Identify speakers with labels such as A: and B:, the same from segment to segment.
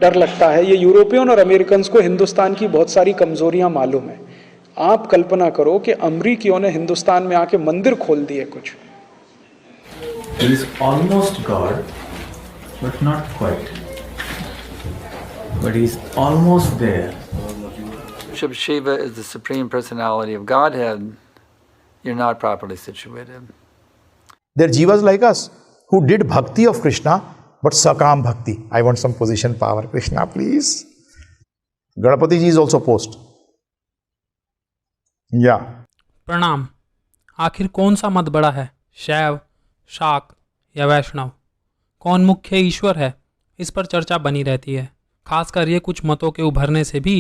A: डर लगता है। ये यूरोपियन और अमेरिकन को हिंदुस्तान की बहुत सारी कमजोरियां मालूम है। आप कल्पना करो कि अमरीकियों ने हिंदुस्तान में आके मंदिर खोल दिए कुछ।
B: He is almost God, but not quite. But he is almost there.
C: If Shiva is the Supreme Personality of Godhead, you're not properly situated.
D: There are jivas like us who did bhakti of Krishna, but sakam bhakti. I want some position power. Krishna, please. Ganapati ji is also post. Yeah.
E: प्रणाम। आखिर कौन सा मत बड़ा है, शैव, शाक्त या वैष्णव? कौन मुख्य ईश्वर है? इस पर चर्चा बनी रहती है। खासकर ये कुछ मतों के उभरने से भी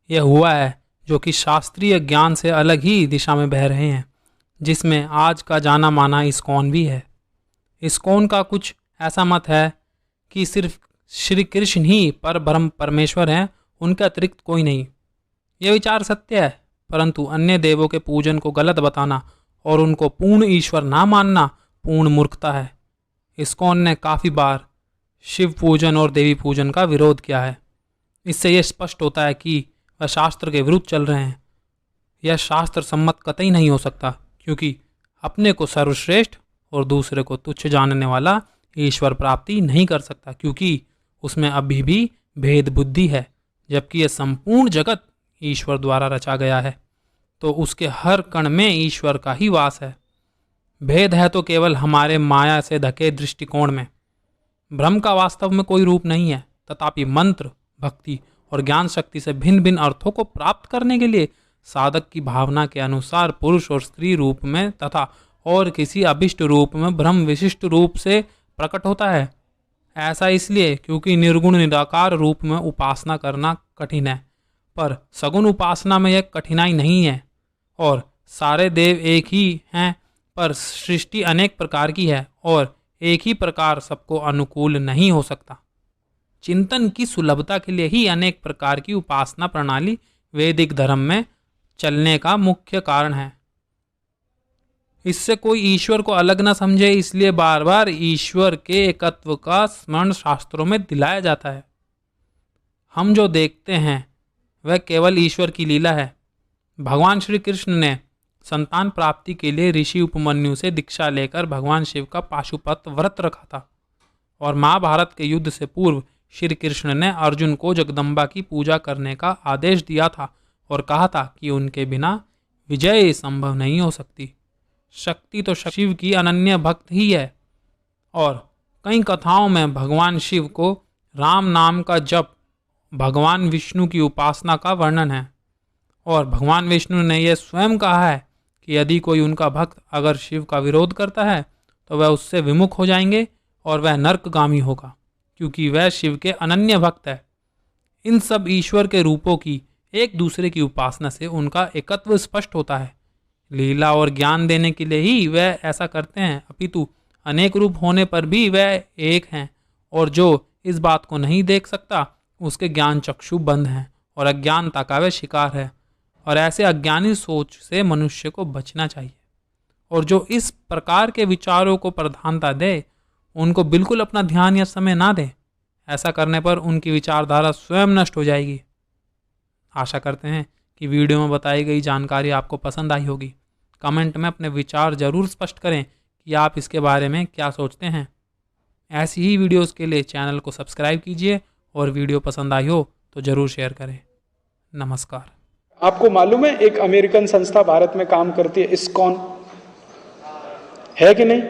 E: यह हुआ है, जो कि शास्त्रीय ज्ञान से अलग ही दिशा में बह रहे हैं, जिसमें आज का जाना माना इस्कॉन भी है। इस्कॉन का कुछ ऐसा मत है कि सिर्फ श्री कृष्ण ही पर ब्रह्म परमेश्वर हैं, उनके अतिरिक्त कोई नहीं। यह विचार सत्य है, परंतु अन्य देवों के पूजन को गलत बताना और उनको पूर्ण ईश्वर ना मानना पूर्ण मूर्खता है। इस्कॉन ने काफ़ी बार शिव पूजन और देवी पूजन का विरोध किया है। इससे यह स्पष्ट होता है कि वह शास्त्र के विरुद्ध चल रहे हैं। यह शास्त्र सम्मत कतई नहीं हो सकता, क्योंकि अपने को सर्वश्रेष्ठ और दूसरे को तुच्छ जानने वाला ईश्वर प्राप्ति नहीं कर सकता, क्योंकि उसमें अभी भी भेद बुद्धि है। जबकि यह संपूर्ण जगत ईश्वर द्वारा रचा गया है, तो उसके हर कण में ईश्वर का ही वास है। भेद है तो केवल हमारे माया से ढके दृष्टिकोण में। ब्रह्म का वास्तव में कोई रूप नहीं है, तथापि मंत्र, भक्ति और ज्ञान शक्ति से भिन्न भिन्न अर्थों को प्राप्त करने के लिए साधक की भावना के अनुसार पुरुष और स्त्री रूप में तथा और किसी अभिष्ट रूप में ब्रह्म विशिष्ट रूप से प्रकट होता है। ऐसा इसलिए क्योंकि निर्गुण निराकार रूप में उपासना करना कठिन है, पर सगुण उपासना में यह कठिनाई नहीं है। और सारे देव एक ही हैं, पर सृष्टि अनेक प्रकार की है और एक ही प्रकार सबको अनुकूल नहीं हो सकता। चिंतन की सुलभता के लिए ही अनेक प्रकार की उपासना प्रणाली वैदिक धर्म में चलने का मुख्य कारण है। इससे कोई ईश्वर को अलग न समझे, इसलिए बार बार ईश्वर के एकत्व का स्मरण शास्त्रों में दिलाया जाता है। हम जो देखते हैं वह केवल ईश्वर की लीला है। भगवान श्री कृष्ण ने संतान प्राप्ति के लिए ऋषि उपमन्यु से दीक्षा लेकर भगवान शिव का पाशुपत व्रत रखा था, और महाभारत के युद्ध से पूर्व श्री कृष्ण ने अर्जुन को जगदम्बा की पूजा करने का आदेश दिया था और कहा था कि उनके बिना विजय संभव नहीं हो सकती। शक्ति तो शिव की अनन्य भक्त ही है, और कई कथाओं में भगवान शिव को राम नाम का जप, भगवान विष्णु की उपासना का वर्णन है। और भगवान विष्णु ने यह स्वयं कहा है कि यदि कोई उनका भक्त अगर शिव का विरोध करता है तो वह उससे विमुख हो जाएंगे और वह नर्कगामी होगा, क्योंकि वह शिव के अनन्य भक्त है। इन सब ईश्वर के रूपों की एक दूसरे की उपासना से उनका एकत्व स्पष्ट होता है। लीला और ज्ञान देने के लिए ही वह ऐसा करते हैं, अपितु अनेक रूप होने पर भी वह एक हैं, और जो इस बात को नहीं देख सकता उसके ज्ञान चक्षु बंद हैं और अज्ञानता का वह शिकार है। और ऐसे अज्ञानी सोच से मनुष्य को बचना चाहिए, और जो इस प्रकार के विचारों को प्रधानता दे उनको बिल्कुल अपना ध्यान या समय ना दे। ऐसा करने पर उनकी विचारधारा स्वयं नष्ट हो जाएगी। आशा करते हैं कि वीडियो में बताई गई जानकारी आपको पसंद आई होगी। कमेंट में अपने विचार जरूर स्पष्ट करें कि आप इसके बारे में क्या सोचते हैं। ऐसी ही वीडियोस के लिए चैनल को सब्सक्राइब कीजिए, और वीडियो पसंद आई हो तो ज़रूर शेयर करें। नमस्कार।
A: आपको मालूम है एक अमेरिकन संस्था भारत में काम करती है, इस्कॉन, है कि नहीं?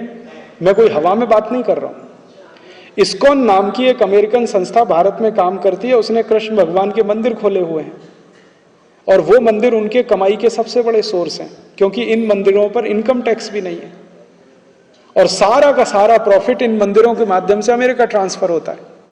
A: मैं कोई हवा में बात नहीं कर रहा हूं। इस्कॉन नाम की एक अमेरिकन संस्था भारत में काम करती है। उसने कृष्ण भगवान के मंदिर खोले हुए हैं, और वो मंदिर उनके कमाई के सबसे बड़े सोर्स हैं, क्योंकि इन मंदिरों पर इनकम टैक्स भी नहीं है, और सारा का सारा प्रॉफिट इन मंदिरों के माध्यम से अमेरिका ट्रांसफर होता है।